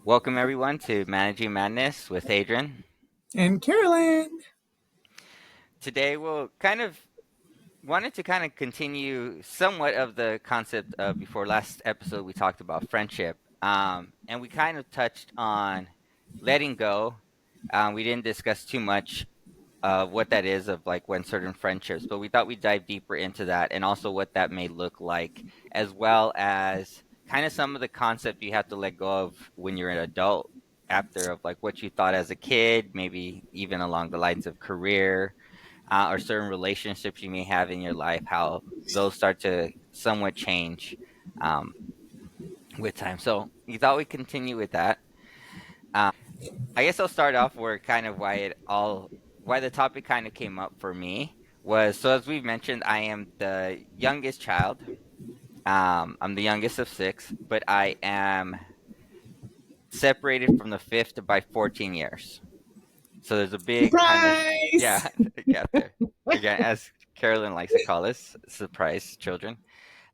Welcome everyone to Managing Madness with Adrian. And Carolyn. Today we'll kind of wanted to kind of continue somewhat of the concept of before last episode we talked about friendship. And we kind of touched on letting go. We didn't discuss too much of what that is of like when certain friendships, but we thought we'd dive deeper into that and also what that may look like, as well as kind of some of the concept you have to let go of when you're an adult after of like what you thought as a kid, maybe even along the lines of career or certain relationships you may have in your life, how those start to somewhat change um, with time. So we thought we'd continue with that. I guess I'll start off where kind of why the topic kind of came up for me was, so as we've mentioned, I am the youngest child. I'm the youngest of six, but I am separated from the fifth by 14 years. So there's a big kind of, Surprise! yeah, gap there. Again, as Carolyn likes to call us, surprise children.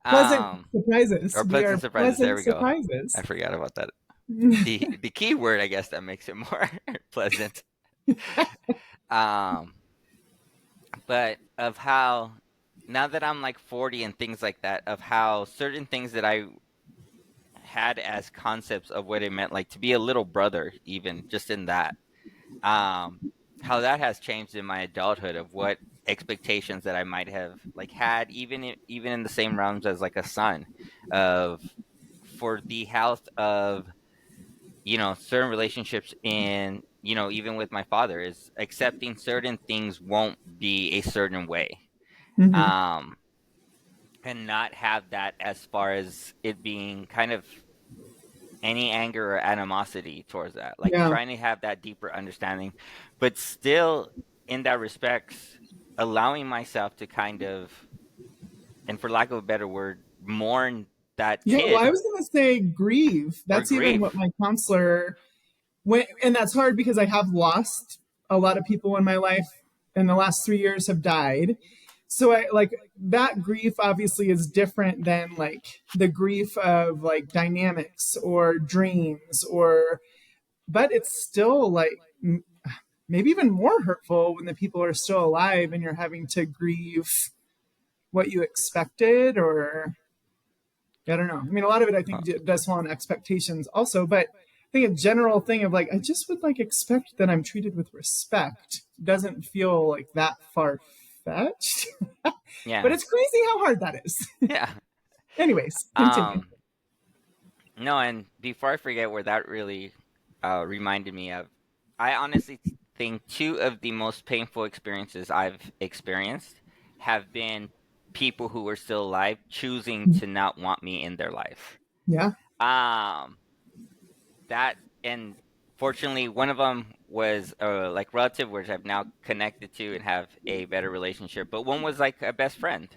Pleasant Um, surprises. or We pleasant are surprises. There pleasant we go. surprises. I forgot about that. The key word, I guess, that makes it more pleasant. Um, but of how now that I'm like 40 and things like that, of how certain things that I had as concepts of what it meant like to be a little brother, even just in that, um, how that has changed in my adulthood of what expectations that I might have like had, even in the same realms as like a son, of for the health of certain relationships in even with my father is accepting certain things won't be a certain way. Hmm. um and not have that as far as it being kind of any anger or animosity towards that, like Yeah. trying to have that deeper understanding, but still in that respects allowing myself to kind of, and for lack of a better word, mourn that Yeah. Well, I kid was going to say grieve. or That's even what grieve. my counselor went, and that's hard because I have lost a lot of people in my life, and the last 3 years have died. So I like that grief obviously is different than like the grief of like dynamics or dreams or, but it's still like maybe even more hurtful when the people are still alive and you're having to grieve what you expected, or I don't know. I mean, a lot of it I think does fall on expectations also, but I think a general thing of like I just would like expect that I'm treated with respect doesn't feel like that far fetched. But Yeah. it's crazy how hard that is. Yeah. Anyways, continue. um no, and before I forget where that really reminded me of, I honestly think two of the most painful experiences I've experienced have been people who were still alive choosing to not want me in their life. Yeah. Um, that, and fortunately, one of them was like relative, which I've now connected to and have a better relationship. But one was like a best friend,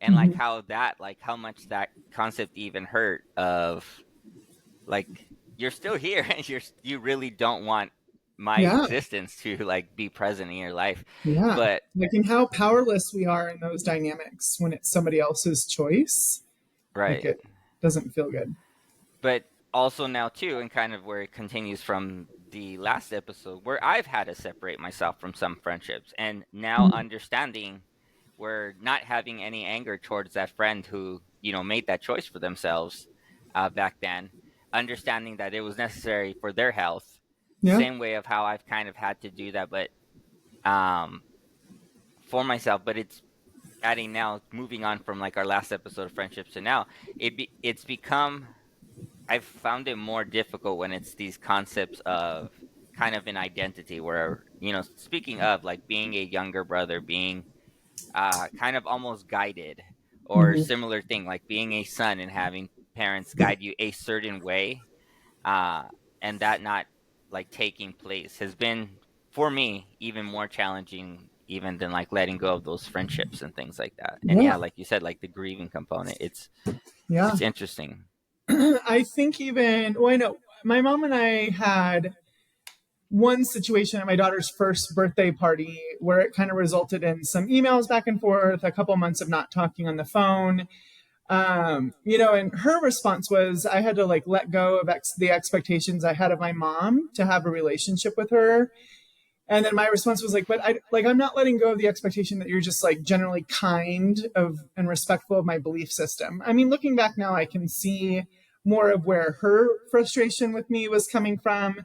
and like Hmm. how that, like how much that concept even hurt of like you're still here and you really don't want my Yeah. existence to like be present in your life. Yeah. But Like in how powerless we are in those dynamics when it's somebody else's choice. Like right, it doesn't feel good. but also now too, and kind of where it continues from the last episode, where I've had to separate myself from some friendships, and now Mhm. understanding where not having any anger towards that friend who made that choice for themselves back then, understanding that it was necessary for their health, Yeah. same way of how I've kind of had to do that, but um for myself. But it's adding now, moving on from like our last episode of friendships to now, it's become, I've found it more difficult when it's these concepts of kind of an identity where, speaking of like being a younger brother, being kind of almost guided, or Hmm. similar thing like being a son and having parents guide you a certain way, uh, and that not like taking place has been for me even more challenging even than like letting go of those friendships and things like that. And Yeah. yeah, like you said, like the grieving component, Yeah. it's interesting. I think even, well, I know my mom and I had one situation at my daughter's first birthday party where it kind of resulted in some emails back and forth, a couple months of not talking on the phone. And her response was, I had to like let go of the expectations I had of my mom to have a relationship with her. And then my response was like, but I'm not letting go of the expectation that you're just like generally kind of and respectful of my belief system. I mean, looking back now, I can see more of where her frustration with me was coming from.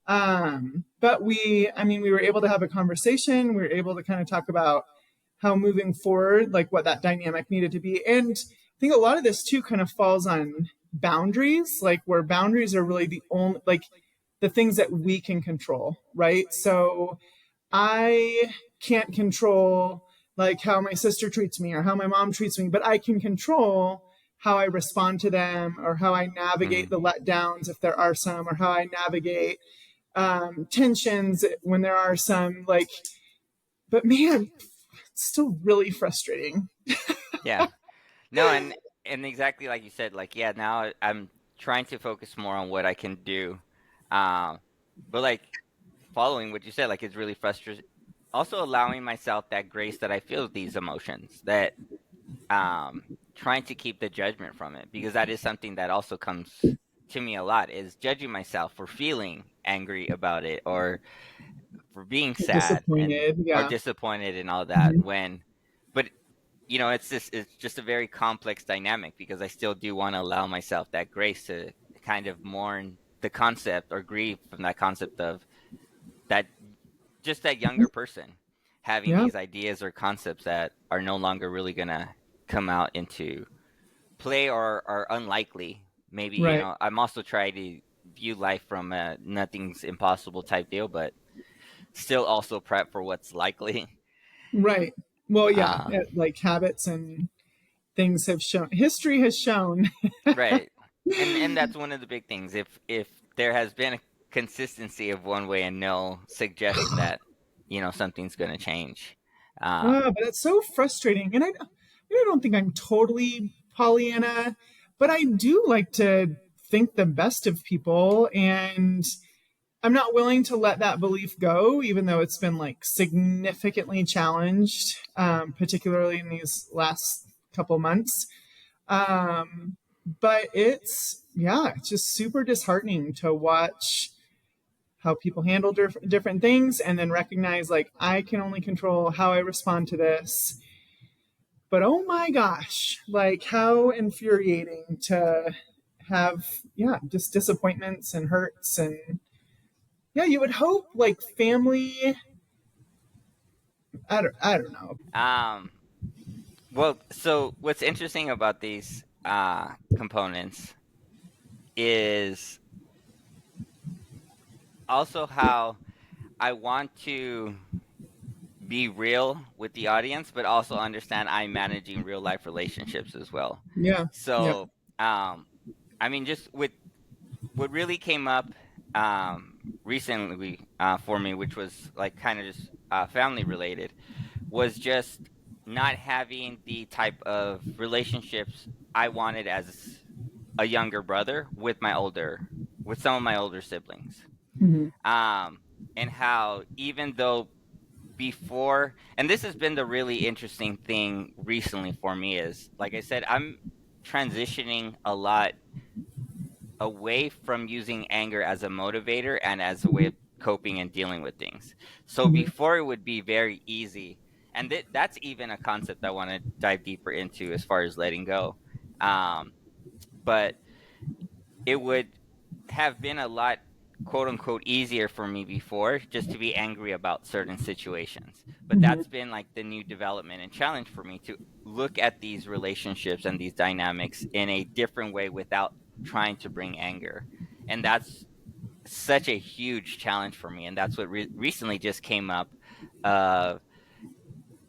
But we were able to have a conversation. We were able to kind of talk about how moving forward, like what that dynamic needed to be. And I think a lot of this too kind of falls on boundaries, like where boundaries are really the only, like the things that we can control, right? So I can't control like how my sister treats me or how my mom treats me, but I can control how I respond to them or how I navigate Mhm. the letdowns if there are some, or how I navigate tensions when there are some. Like, but man, it's still really frustrating. Yeah. No, and exactly like you said, like yeah, now I'm trying to focus more on what I can do. Um, but like following what you said, like it's really frustrating. Also allowing myself that grace that I feel these emotions, that trying to keep the judgment from it, because that is something that also comes to me a lot, is judging myself for feeling angry about it, or for being sad and Disappointed, or yeah. disappointed and all that, Mhm. when but it's just a very complex dynamic, because I still do want to allow myself that grace to kind of mourn the concept or grieve from that concept of that, just that younger person having Yeah, these ideas or concepts that are no longer really gonna come out into play, or are unlikely. Maybe, right, I'm also trying to view life from a nothing's impossible type deal, but still also prep for what's likely. right. Well, yeah, Uh, like habits and things have shown, history has shown. right. And that's one of the big things. If there has been a consistency of one way and no suggestion that, something's going to change. Um, But it's so frustrating. And I don't think I'm totally Pollyanna, but I do like to think the best of people. And I'm not willing to let that belief go, even though it's been like significantly challenged, particularly in these last couple months. But it's just super disheartening to watch how people handle different things and then recognize like I can only control how I respond to this. But oh my gosh, like how infuriating to have, yeah, just disappointments and hurts. And yeah, you would hope like family, I don't know. um, well, so what's interesting about these components is also how I want to be real with the audience, but also understand I'm managing real life relationships as well. Yeah, yeah. So, I mean, just with what really came up recently for me, which was like kind of just family related, was just not having the type of relationships I wanted as a younger brother with some of my older siblings. Hmm. Um, and how even though before, and this has been the really interesting thing recently for me, is like I said, I'm transitioning a lot away from using anger as a motivator and as a way Hmm. of coping and dealing with things. So Hmm. before, it would be very easy, and that's even a concept I want to dive deeper into as far as letting go. Um, but it would have been a lot, quote unquote, easier for me before, just to be angry about certain situations. But Hmm. that's been like the new development and challenge for me, to look at these relationships and these dynamics in a different way without trying to bring anger. And that's such a huge challenge for me. And that's what recently just came up. Uh,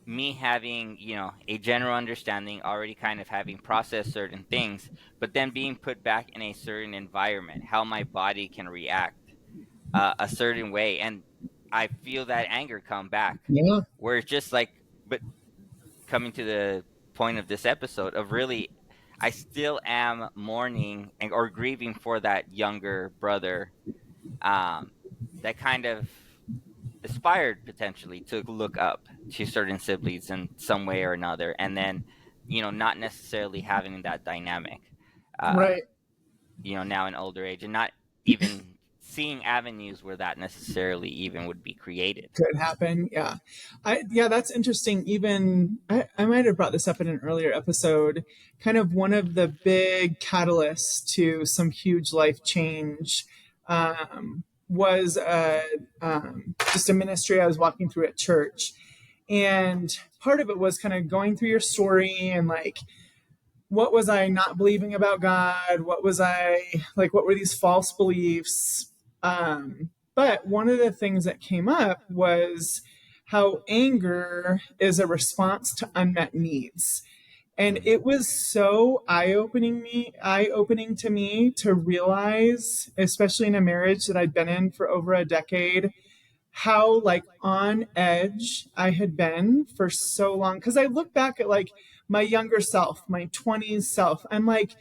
Me having, a general understanding, already kind of having processed certain things, but then being put back in a certain environment, how my body can react a certain way. And I feel that anger come back, Yeah. where it's just like, but coming to the point of this episode of really, I still am mourning or grieving for that younger brother, um, that kind of aspired potentially to look up to certain siblings in some way or another, and then not necessarily having that dynamic, uh, Right. now in older age, and not even seeing avenues where that necessarily even would be created. Could happen. Yeah. Yeah, that's interesting. Even I might have brought this up in an earlier episode. Kind of one of the big catalysts to some huge life change was just a ministry I was walking through at church. And part of it was kind of going through your story and like, what was I not believing about God? What was I like? What were these false beliefs? But one of the things that came up was how anger is a response to unmet needs. And Mm, it was so eye opening to me to realize, especially in a marriage that I'd been in for over a decade, how like on edge I had been for so long. Because I look back at like my younger self, my 20s self, I'm like,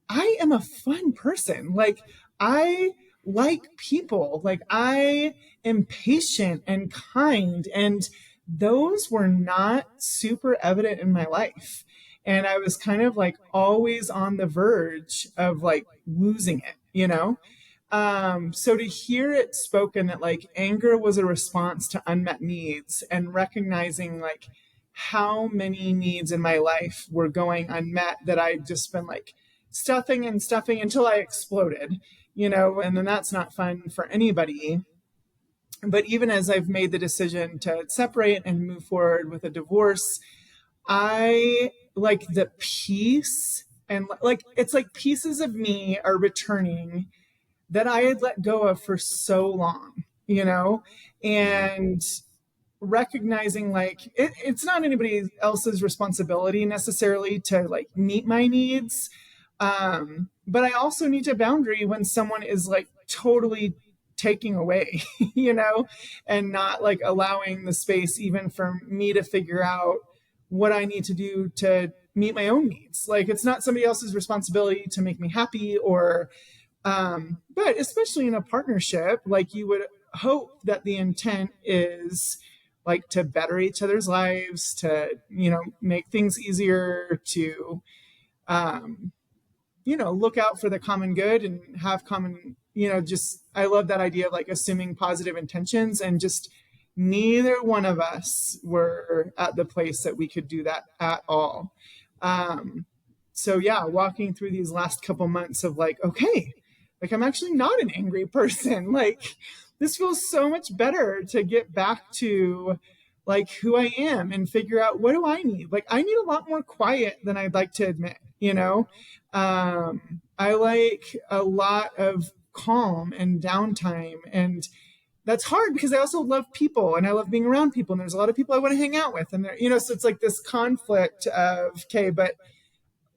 I am a fun person. Like, I like people. Like, I am patient and kind. And those were not super evident in my life. And I was kind of like always on the verge of like losing it, you know? So to hear it spoken that like anger was a response to unmet needs and recognizing like how many needs in my life were going unmet that I'd just been like stuffing and stuffing until I exploded, and then that's not fun for anybody. But even as I've made the decision to separate and move forward with a divorce, I like the peace and like it's like pieces of me are returning that I had let go of for so long, mm, and recognizing like it's not anybody else's responsibility necessarily to like meet my needs. But I also need a boundary when someone is like totally taking away, and not like allowing the space even for me to figure out what I need to do to meet my own needs. Like it's not somebody else's responsibility to make me happy or but especially in a partnership, like you would hope that the intent is like to better each other's lives, to, make things easier, to, um, look out for the common good and have common, just, I love that idea of like assuming positive intentions and just neither one of us were at the place that we could do that at all. Um, so yeah, walking through these last couple months of like, okay, like I'm actually not an angry person. Like this feels so much better to get back to like who I am and figure out what do I need? Like I need a lot more quiet than I'd like to admit. I like a lot of calm and downtime, and that's hard because I also love people and I love being around people, and there's a lot of people I want to hang out with, and so it's like this conflict of okay, but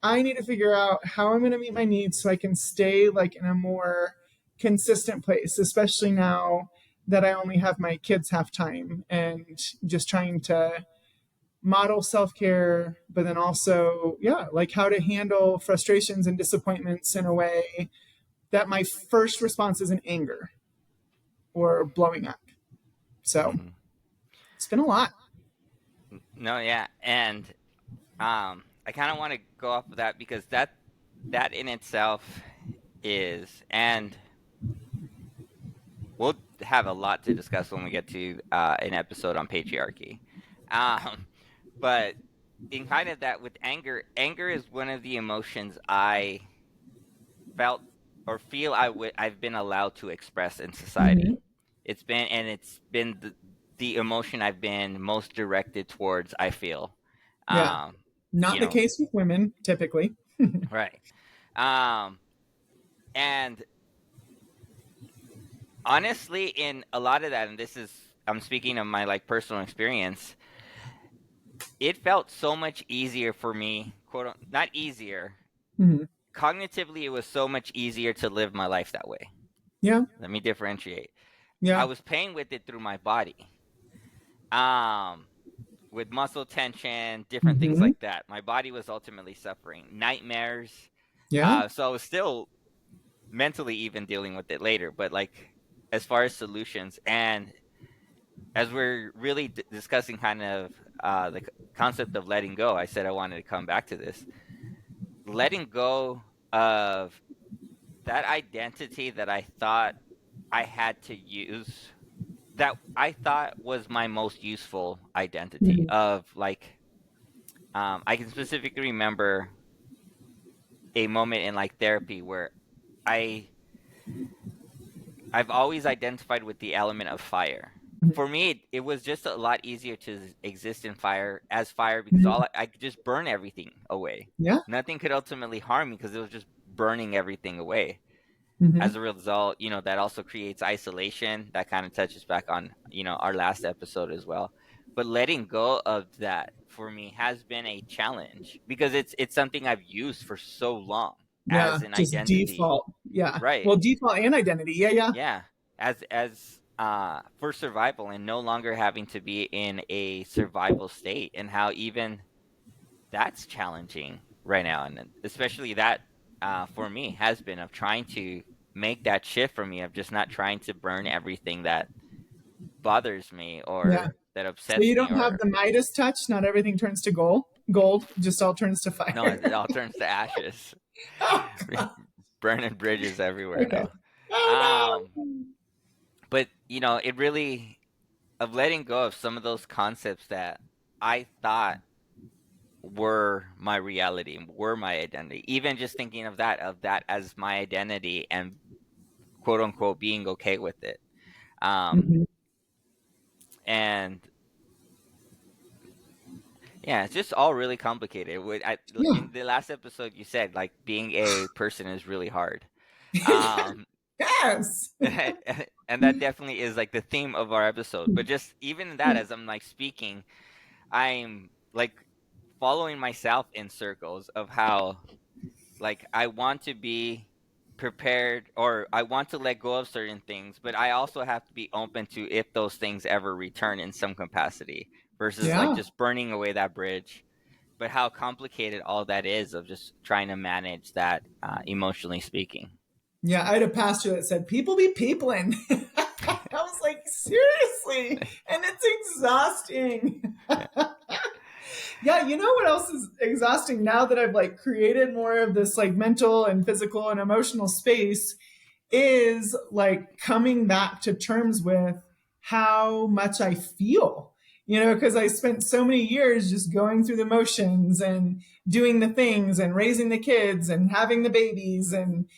I need to figure out how I'm going to meet my needs so I can stay like in a more consistent place, especially now that I only have my kids half time and just trying to model self-care, but then also, yeah, like how to handle frustrations and disappointments in a way that my first response isn't anger or blowing up. So mhm. it's been a lot. No, yeah, and I kind of want to go off of that because that in itself is, and we'll have a lot to discuss when we get to an episode on patriarchy. Um, but in kind of that with anger, anger is one of the emotions I felt or feel I've been allowed to express in society. Mm-hmm. It's been the emotion I've been most directed towards, I feel. Yeah. Um, Not you the know, case with women, typically. right. Um, and honestly, in a lot of that, and this is I'm speaking of my like personal experience, it felt so much easier for me, not easier. Mm-hmm. Cognitively, it was so much easier to live my life that way. Yeah. Let me differentiate. I Yeah. was paying with it through my body. Um, with muscle tension, different things Mm-hmm. like that. My body was ultimately suffering nightmares. Yeah. So I was still mentally even dealing with it later, but like as far as solutions and as we're really discussing kind of concept of letting go, I said I wanted to come back to this. Letting go of that identity that I thought I had to use, that I thought was my most useful identity Mhm. of like, I can specifically remember a moment in like therapy where I I've always identified with the element of fire. For me, it was just a lot easier to exist in fire as fire because Mhm. I could just burn everything away. Yeah. Nothing could ultimately harm me because it was just burning everything away. As Hmm. a result, that also creates isolation. That kind of touches back on, our last episode as well. But letting go of that for me has been a challenge because it's something I've used for so long Yeah. as an Just identity. default. Yeah. Right. Well, default and identity. Yeah. Yeah. Yeah. As for survival and no longer having to be in a survival state, and how even that's challenging right now, and especially that for me has been of trying to make that shift for me of just not trying to burn everything that bothers me Yeah. or that So upsets you me, don't have or the Midas touch. Not everything turns to gold. Gold just all turns to no, fire. it all turns to ashes. Burning bridges everywhere Okay. now. Oh um no. but it really, of letting go of some of those concepts that I thought were my reality, were my identity. Even just thinking of that as my identity and quote unquote being okay with it. Um, Mhm. and yeah, it's just all really complicated. Yeah. In the last episode, you said like being a person is really hard. Um, Yes. and that definitely is like the theme of our episode. But just even in that, as I'm like speaking, I'm like following myself in circles of how like I want to be prepared, or I want to let go of certain things, but I also have to be open to if those things ever return in some capacity versus like Yeah. just burning away that bridge. But how complicated all that is of just trying to manage that, emotionally speaking. Yeah. I had a pastor that said, "People be peopling." I was like, seriously, and it's exhausting. Yeah, you know what else is exhausting now that I've like created more of this like mental and physical and emotional space is like coming back to terms with how much I feel. Because I spent so many years just going through the motions and doing the things and raising the kids and having the babies and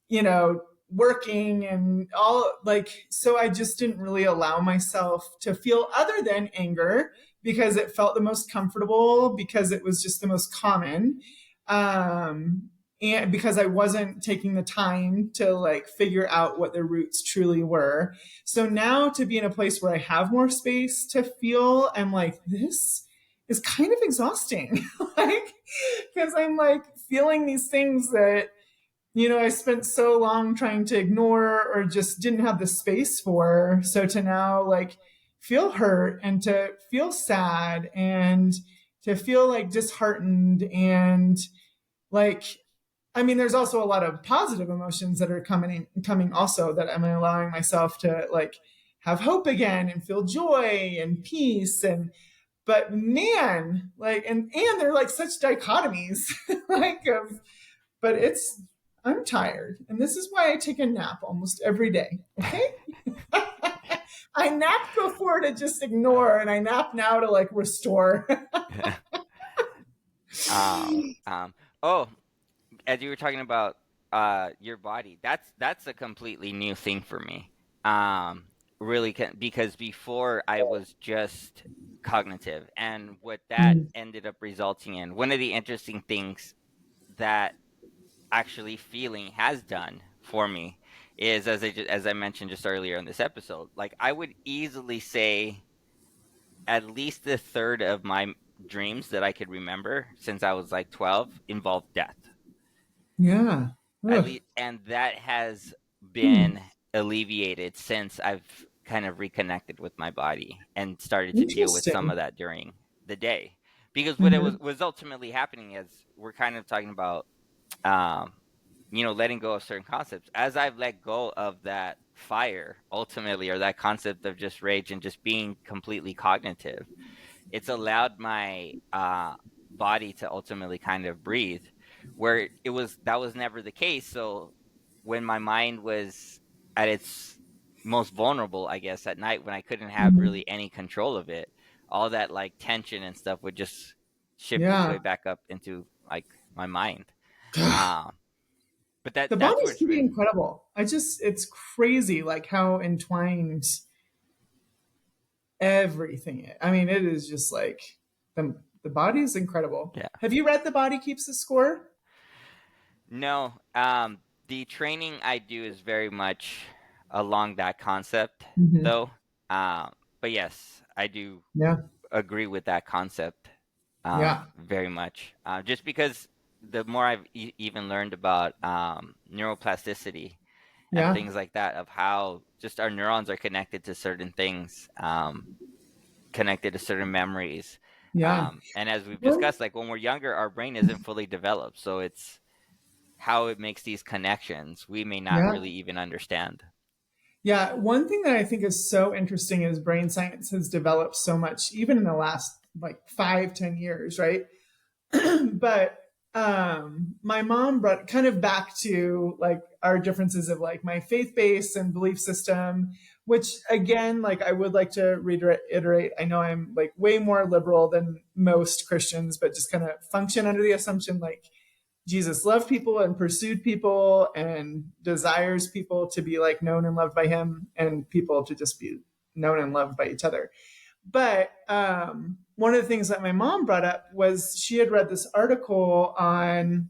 you know, working and all like, so I just didn't really allow myself to feel other than anger because it felt the most comfortable, because it was just the most common. And because I wasn't taking the time to like figure out what the roots truly were. So now to be in a place where I have more space to feel, I'm like, this is kind of exhausting. Like, because I'm like feeling these things that I spent so long trying to ignore or just didn't have the space for. So to now like feel hurt and to feel sad and to feel like disheartened and like, I mean, there's also a lot of positive emotions that are coming also that I'm allowing myself to like have hope again and feel joy and peace. And but man, like and they're like such dichotomies like of, but I'm tired. And this is why I take a nap almost every day. Okay. I napped before to just ignore, and I nap now to like restore. um, um, oh, as you were talking about your body, that's a completely new thing for me. Um, really, because before I was just cognitive, and what that Mm, ended up resulting in, one of the interesting things that actually feeling has done for me is, as I mentioned just earlier in this episode, like I would easily say at least a third of my dreams that I could remember since I was like 12 involved death. yeah. At Ugh. least, and that has Hmm. been alleviated since I've kind of reconnected with my body and started to deal with some Interesting. of that during the day. Because what it Hmm. was ultimately happening is, we're kind of talking about, um, letting go of certain concepts. As I've let go of that fire ultimately, or that concept of just rage and just being completely cognitive, it's allowed my body to ultimately kind of breathe, where it was that was never the case. So when my mind was at its most vulnerable, I guess, at night when I couldn't have Mhm. really any control of it, all that like tension and stuff would just shift its way Yeah. back up into like my mind. Um, but The that's where body's it's pretty been. incredible. It's crazy like how entwined everything is. I mean, it is just like the body is incredible. Yeah. Have you read The Body Keeps the Score? No, the training I do is very much along that concept, Hmm. though. But yes, I do Yeah. agree with that concept, Yeah. very much. Just because the more I've even learned about neuroplasticity and Yeah. things like that, of how just our neurons are connected to certain things, connected to certain memories. Yeah. And as we've Well, discussed, like when we're younger, our brain isn't fully developed, so it's how it makes these connections we may not yeah. really even understand. Yeah. One thing that I think is so interesting is brain science has developed so much, even in the last like 5, 10 years, right? But my mom brought kind of back to like our differences of like my faith base and belief system, which again, like I would like to reiterate. I know I'm like way more liberal than most Christians, but just kind of function under the assumption like Jesus loved people and pursued people and desires people to be like known and loved by him and people to just be known and loved by each other. But one of the things that my mom brought up was she had read this article on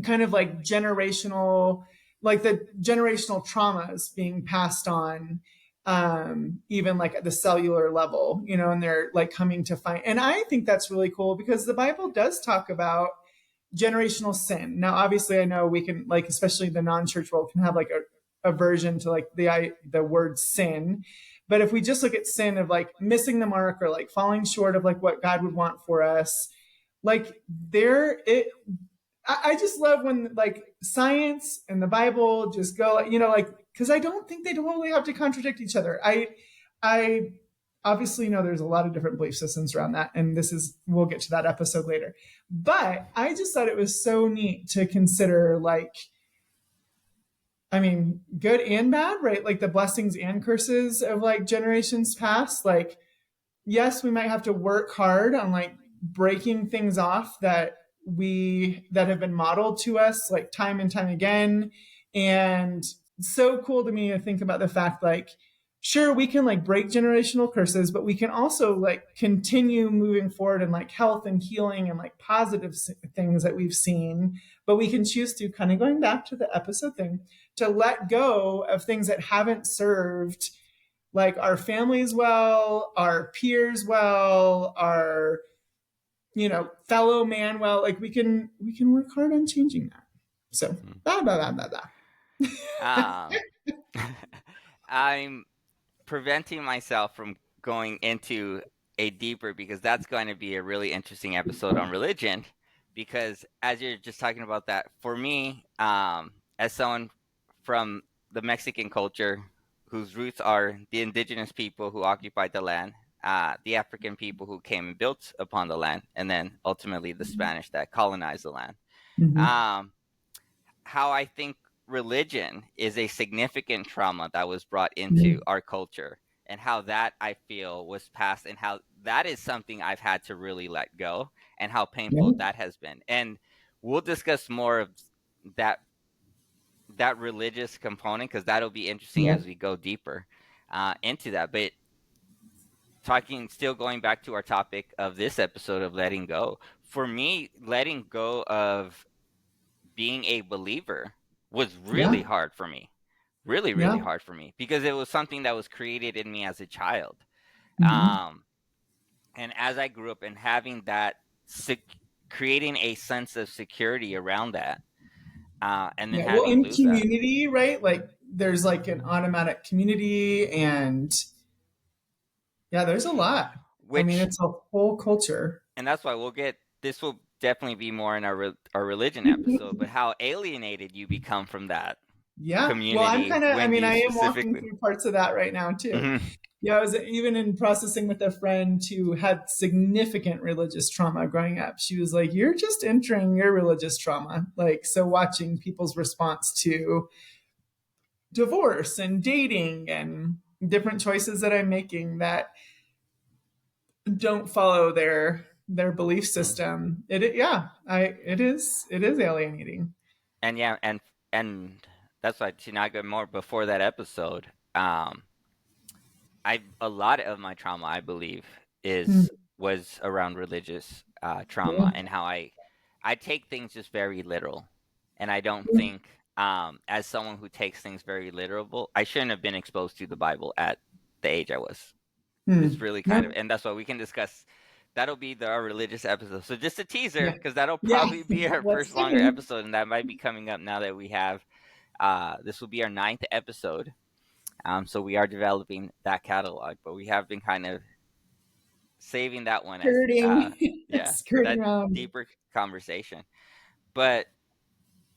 kind of like generational, like the generational traumas being passed on, even like at the cellular level, and they're like coming to find. And I think that's really cool because the Bible does talk about generational sin. Now, obviously, I know we can like, especially the non-church world, can have like a aversion to like the word sin. But if we just look at sin of like missing the mark or like falling short of like what God would want for us, like there it I just love when like science and the Bible just go, like because I don't think they totally have to contradict each other. I obviously know there's a lot of different belief systems around that, and we'll get to that episode later. But I just thought it was so neat to consider like, I mean, good and bad, right? Like the blessings and curses of like generations past. Like yes, we might have to work hard on like breaking things off that have been modeled to us like time and time again. And so cool to me to think about the fact like sure we can like break generational curses, but we can also like continue moving forward in like health and healing and like positive things that we've seen. But we can choose to, kind of going back to the episode thing, to let go of things that haven't served like our families well, our peers well, our fellow man well. Like we can work hard on changing that. So blah blah blah blah blah. Um, I'm preventing myself from going into a deeper because that's going to be a really interesting episode on religion. Because as you're just talking about that, for me, as someone from the Mexican culture whose roots are the indigenous people who occupied the land, the African people who came and built upon the land, and then ultimately the Spanish that colonized the land. Mm-hmm. Um, how I think religion is a significant trauma that was brought Yeah, into our culture, and how that I feel was passed, and how that is something I've had to really let go, and how painful yeah, that has been. And we'll discuss more of that religious component because that'll be interesting yeah, as we go deeper into that. But talking, still going back to our topic of this episode of letting go, for me, letting go of being a believer was really yeah, hard for me. Really, really yeah. hard for me because it was something that was created in me as a child. Mm-hmm. Um, and as I grew up and having that, sec- creating a sense of security around that, and then Yeah. Well, having in lose that, community, right? Like there's like an automatic community, and yeah, there's a lot. I mean, which, it's a whole culture. and that's why this will definitely be more in our religion episode, but how alienated you become from that Yeah. Well, I'm community kind of, I when mean, you I am walking specifically. through parts of that right now too. Mhm. Yeah, I was even in processing with a friend who had significant religious trauma growing up. She was like, "You're just entering your religious trauma." Like, so watching people's response to divorce and dating and different choices that I'm making that don't follow their belief Mm. system. Yeah, I it is alienating. And yeah, and that's why to not go more before that episode. I a lot of my trauma, I believe, Mm, is was around religious trauma yeah. and how I take things just very literal, and I don't think as someone who takes things very literal, I shouldn't have been exposed to the Bible at the age I was. It's Mm. really kind of, Yep. and that's what we can discuss. That'll be our religious episode. So just a teaser, Yeah. because that'll Yeah. probably be our What's first longer coming? episode, and that might be coming up now that we have. This will be our ninth episode. So we are developing that catalog, but we have been kind of saving that one as Skirting, yeah, skirting that around. deeper conversation. But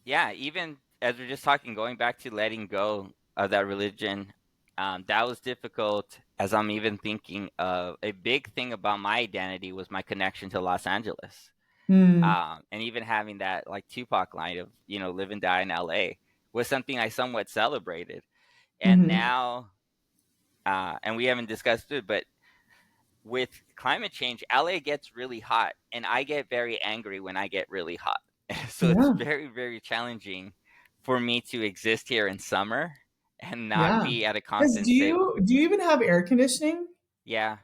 yeah, even as we're just talking, going back to letting go of that religion, that was difficult. As I'm even thinking of a big thing about my identity was my connection to Los Angeles, Mm. and even having that like Tupac line of live and die in LA was something I somewhat celebrated. And Hmm. now, and we haven't discussed it, but with climate change, LA gets really hot, and I get very angry when I get really hot. So it's Yeah. very, very challenging for me to exist here in summer and not Yeah. be at a Because constant do state. you even have air conditioning? Yeah.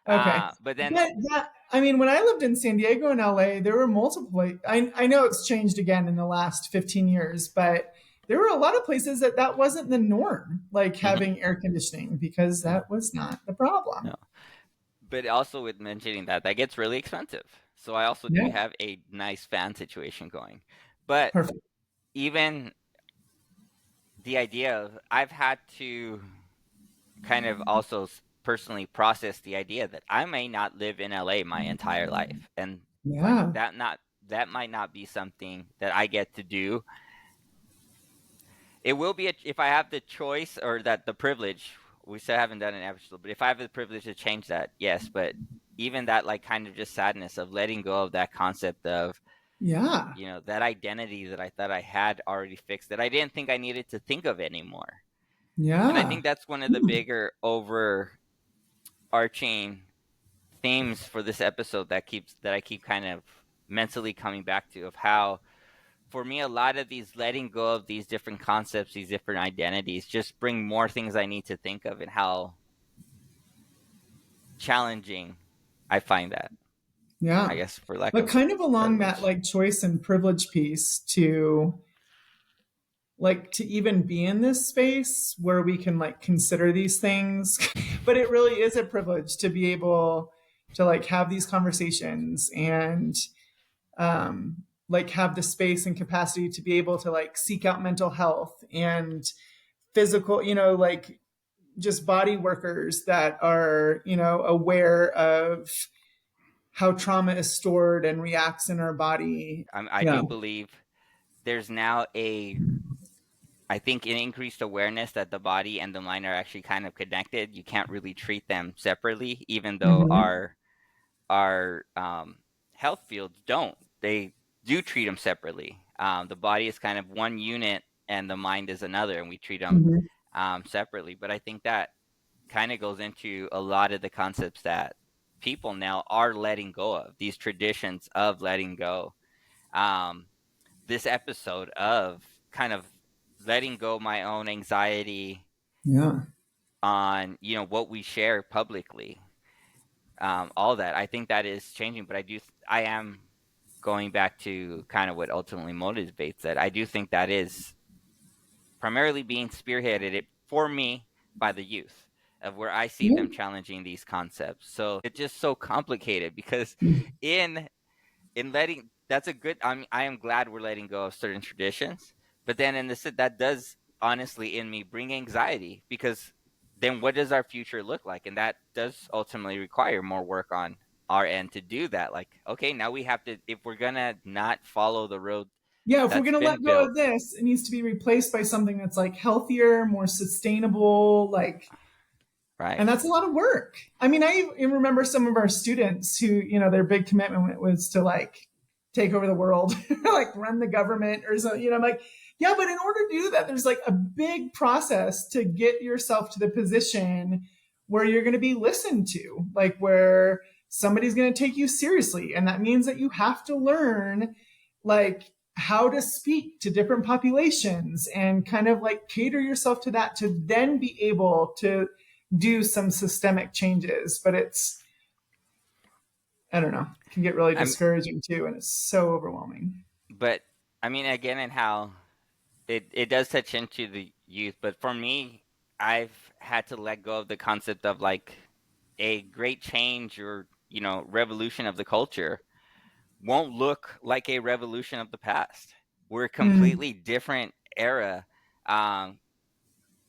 Okay. But then, That I mean, when I lived in San Diego and LA, there were multiple. I know it's changed again in the last 15 years, but there were a lot of places that wasn't the norm, like mhm, having air conditioning, because no, that was not the problem. no. But also with mentioning that, that gets really expensive. So I also do Yeah. have a nice fan situation going. But Perfect. even the idea of I've had to kind of also personally process the idea that I may not live in LA my entire life, and like Yeah. that might not be something that I get to do. It will be if I have the choice or that the privilege. We still haven't done an episode, but if I have the privilege to change that, yes. But even that, like, kind of just sadness of letting go of that concept of Yeah. that identity that I thought I had already fixed, that I didn't think I needed to think of anymore. And I Yeah. think that's one of the bigger overarching themes for this episode that I keep kind of mentally coming back to, of how for me a lot of these letting go of these different concepts, these different identities just bring more things I need to think of, and how challenging I find that, I Yeah. guess, for lack But of kind of better along that words. like choice and privilege piece to like to even be in this space where we can like consider these things. But it really is a privilege to be able to like have these conversations and like have the space and capacity to be able to like seek out mental health and physical, like just body workers that are, aware of how trauma is stored and reacts in our body. I Yeah. do believe there's now a I think an increased awareness that the body and the mind are actually kind of connected. You can't really treat them separately, even though Mm-hmm. our health fields don't. They do treat them separately. The body is kind of one unit, and the mind is another, and we treat them Mm-hmm. separately. But I think that kind of goes into a lot of the concepts that people now are letting go of, these traditions of letting go. Um, this episode of kind of letting go my own anxiety Yeah. on what we share publicly, all that, I think that is changing. But I am going back to kind of what ultimately motivates that. I do think that is primarily being spearheaded it for me by the youth, of where I see Yeah. them challenging these concepts. So it's just so complicated because in letting that's a good I am glad we're letting go of certain traditions, but then in this that does honestly in me bring anxiety, because then what does our future look like? And that does ultimately require more work on our end to do that. Like, okay, now we have to, if we're gonna not follow the road Yeah, if we're that's going to been let go built. of this, it needs to be replaced by something that's like healthier, more sustainable, like Right. And that's a lot of work. I mean, I remember some of our students who, their big commitment was to like take over the world, like run the government or something. I'm like, yeah, but in order to do that, there's like a big process to get yourself to the position where you're going to be listened to, like where somebody's going to take you seriously. And that means that you have to learn like how to speak to different populations and kind of like cater yourself to that to then be able to do some systemic changes. But I don't know, it can get really I'm discouraging too. And it's so overwhelming. but I mean, again, and how it does touch into the youth, but for me, I've had to let go of the concept of like a great change or, revolution of the culture won't look like a revolution of the past. We're a Mm, completely different era. Um,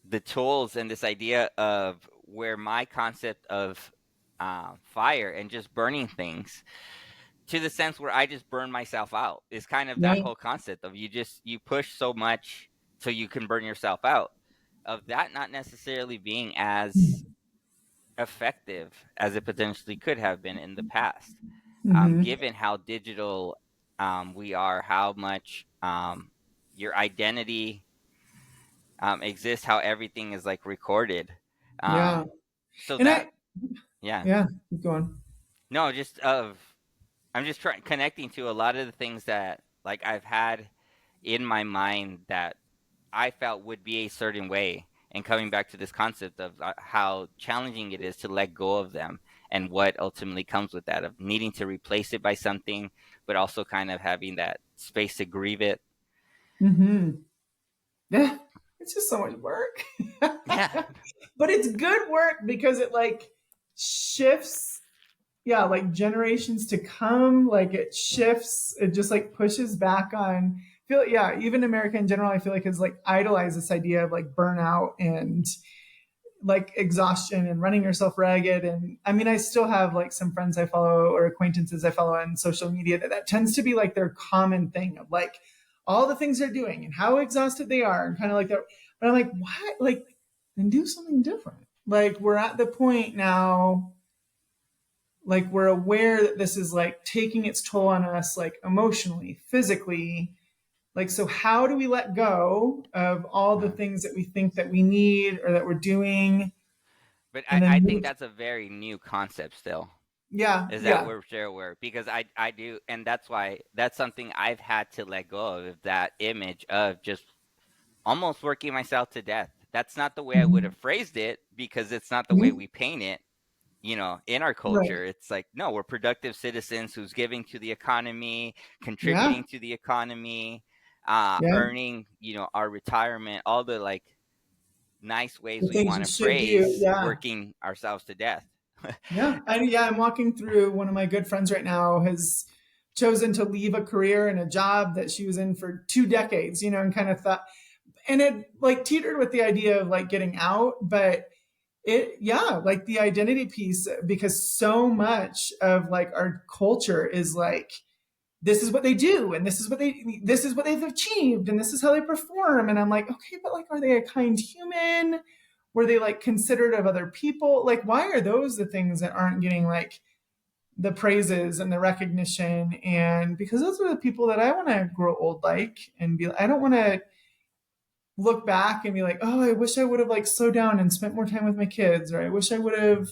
the tools and this idea of where my concept of fire and just burning things to the sense where I just burn myself out is kind of that yeah. whole concept of you push so much so you can burn yourself out. Of that not necessarily being as effective as it potentially could have been in the past, Mm-hmm. given how digital we are, how much your identity exists, how everything is like recorded. Yeah. So And that, yeah, yeah, keep going. no, just of I'm just trying connecting to a lot of the things that like I've had in my mind that I felt would be a certain way, and coming back to this concept of how challenging it is to let go of them and what ultimately comes with that of needing to replace it by something, but also kind of having that space to grieve it. Mm-hmm. Yeah. It's just so much work. Yeah. But it's good work because it like shifts, yeah, like generations to come, like it shifts, it just like pushes back on, I feel like, yeah, even America in general, I feel like has like idolized this idea of like burnout and like exhaustion and running yourself ragged. And I mean, I still have like some friends I follow or acquaintances I follow on social media that tends to be like their common thing of like all the things they're doing and how exhausted they are and kind of like that. But I'm like, what? Like, then do something different. Like, we're at the point now, like, we're aware that this is like taking its toll on us, like emotionally, physically. Like, so how do we let go of all the Uh, things that we think that we need or that we're doing but and I then think move? that's a very new concept still. Yeah, Is that yeah. we're sure aware because I do, and that's why that's something I've had to let go of that image of just almost working myself to death. That's not the way I would Mhm. have phrased it because it's not the way Mhm. we paint it, in our Right. culture. It's like, no, we're productive citizens who's giving to the economy, Yeah. contributing to the economy, Yeah. earning, our retirement, all the like nice ways The we things want you to should do. phrase Yeah. working ourselves to death. Yeah. I'm walking through one of my good friends right now has chosen to leave a career and a job that she was in for 2 decades, and kind of thought, and it like teetered with the idea of like getting out, but yeah, like the identity piece, because so much of like our culture is like, this is what they do and this is what they've achieved and this is how they perform. And I'm like, okay, but like, are they a kind human? Were they like considerate of other people? Like, why are those the things that aren't getting like the praises and the recognition? And because those are the people that I want to grow old like and be, I don't want to look back and be like, oh, I wish I would have like slowed down and spent more time with my kids, or I wish I would have,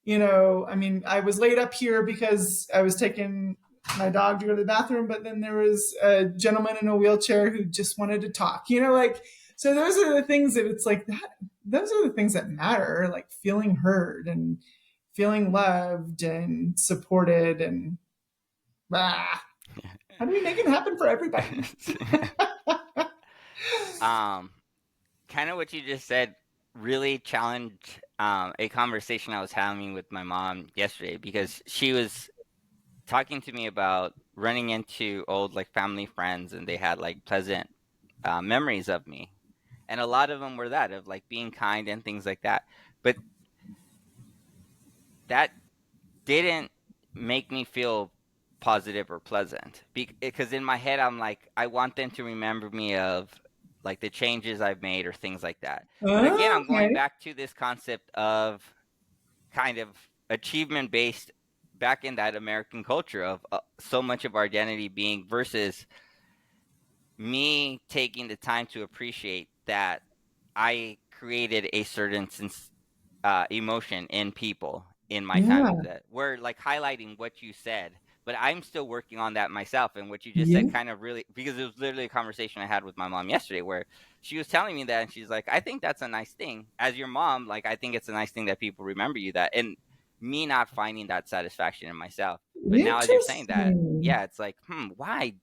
I mean, I was laid up here because I was taking my dog to go to the bathroom, but then there was a gentleman in a wheelchair who just wanted to talk, like, so those are the things that it's like that, those are the things that matter, like feeling heard and feeling loved and supported and ah, how do we make it happen for everybody? um, Kind of what you just said really challenged a conversation I was having with my mom yesterday because she was talking to me about running into old like family friends and they had like pleasant memories of me, and a lot of them were that of like being kind and things like that. But that didn't make me feel positive or pleasant because in my head I'm like I want them to remember me of like the changes I've made or things like that. But again, Oh, I'm going okay. back to this concept of kind of achievement based back in that American culture of so much of our identity being versus me taking the time to appreciate that I created a certain emotion in people in my time of Yeah. that. We're like highlighting what you said, but I'm still working on that myself. And what you just said Yeah. kind of really, because it was literally a conversation I had with my mom yesterday where she was telling me that, and she's like, I think that's a nice thing. As your mom, like, I think it's a nice thing that people remember you that. And me not finding that satisfaction in myself. But now, as you're saying that, Interesting. yeah, it's like, why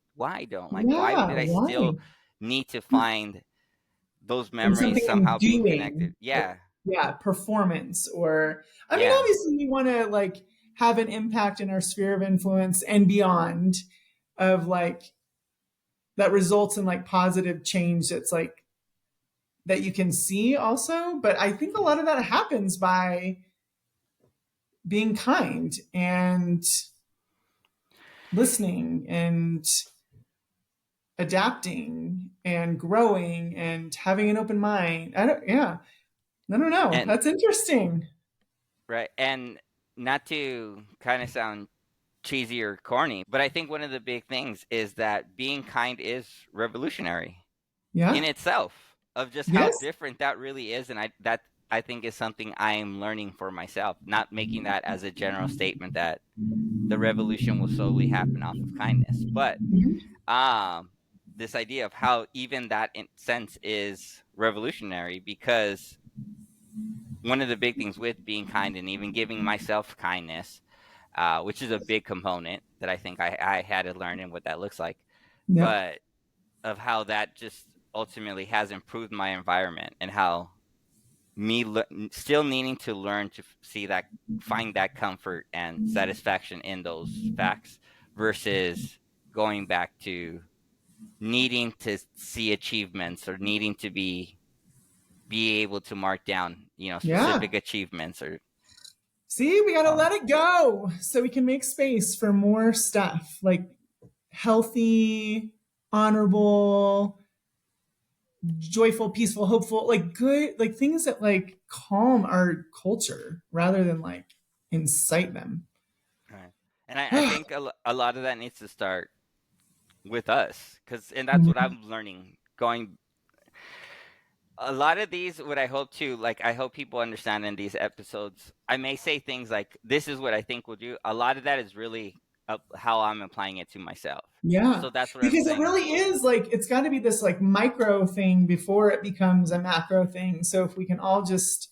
don't like, why Yeah. did I Why? still need to find those And memories something I'm somehow being connected? doing, like, Yeah, yeah, performance, or I mean, yeah. obviously we want to like have an impact in our sphere of influence and beyond, of like that results in like positive change that's like that you can see also. But I think a lot of that happens by being kind and listening and adapting and growing and having an open mind. I don't know. And That's interesting. right. And not to kind of sound cheesy or corny, but I think one of the big things is that being kind is revolutionary in Yeah. itself of just how Yes. different that really is. And I think is something I am learning for myself, not making that as a general statement that the revolution will solely happen off of kindness, but um, this idea of how even that in sense is revolutionary because one of the big things with being kind and even giving myself kindness, which is a big component that I think I had to learn and what that looks like, Yep. but of how that just ultimately has improved my environment and how still needing to learn to see that, find that comfort and satisfaction in those facts versus going back to needing to see achievements or needing to be able to mark down, Yeah. specific achievements or See, we got to um let it go so we can make space for more stuff like healthy, honorable, joyful, peaceful, hopeful, like good, like things that like calm our culture rather than like incite them. right. And I think a lot of that needs to start with us because and that's what I'm learning going a lot of these what I hope to like I hope people understand in these episodes I may say things like this is what I think we'll do. A lot of that is really how I'm applying it to myself. Yeah. So that's what I'm Because it saying. really is like, it's got to be this like micro thing before it becomes a macro thing. So if we can all just,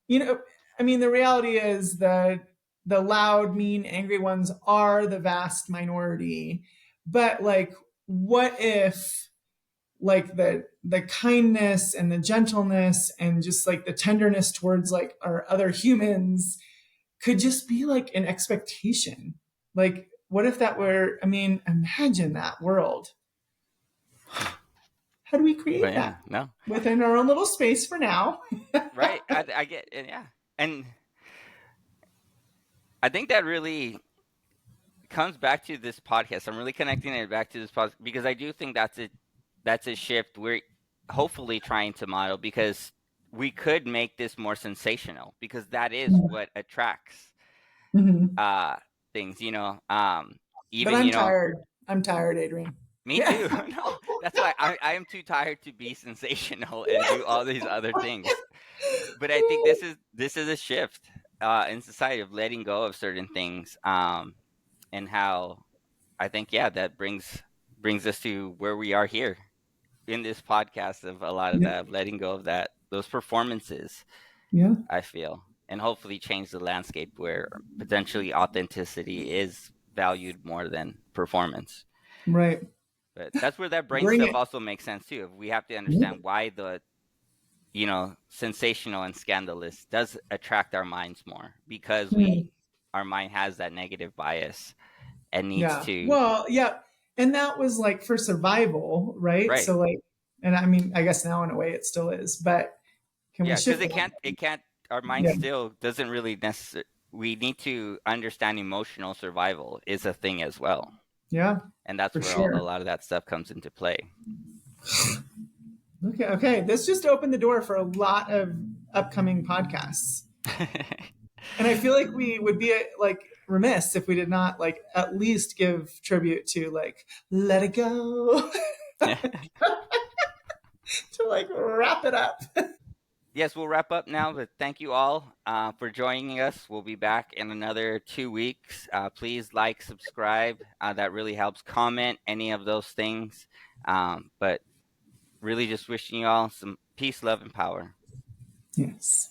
you know, I mean, the reality is that the loud, mean, angry ones are the vast minority. But like, what if like the kindness and the gentleness and just like the tenderness towards like our other humans could just be like an expectation? Like, what if that were, I mean, imagine that world. How do we But create yeah, that? no. Within our own little space for now. Right. I get and yeah. And I think that really comes back to this podcast. I'm really connecting it back to this podcast because I do think that's a shift we're hopefully trying to model because we could make this more sensational because that is what attracts Mhm. uh things, But even I'm tired. I'm tired, Adrian. me Yeah. too. No, that's why I am too tired to be sensational and do all these other things. But I think this is a shift in society of letting go of certain things and how I think yeah that brings us to where we are here in this podcast of a lot of Yeah. that of letting go of that those performances Yeah. I feel and hopefully change the landscape where potentially authenticity is valued more than performance. Right. But that's where that brain Bring stuff it. also makes sense too. We have to Yeah. understand why the sensational and scandalous does attract our minds more because our mind has that negative bias and needs Yeah. to Well, yeah. And that was like for survival, right? right. So like, and I mean, I guess now in a way it still is, but can we Yeah, because shift it that? can't our mind Yeah. still doesn't really necessarily we need to understand emotional survival is a thing as well. Yeah, And that's for where a sure. lot of that stuff comes into play. Okay. This just opened the door for a lot of upcoming podcasts. And I feel like we would be like remiss if we did not like at least give tribute to like Let It Go to like wrap it up. Yes, we'll wrap up now, but thank you all for joining us. We'll be back in another 2 weeks. Please like, subscribe. That really helps. Comment any of those things. But really just wishing you all some peace, love, and power. Yes.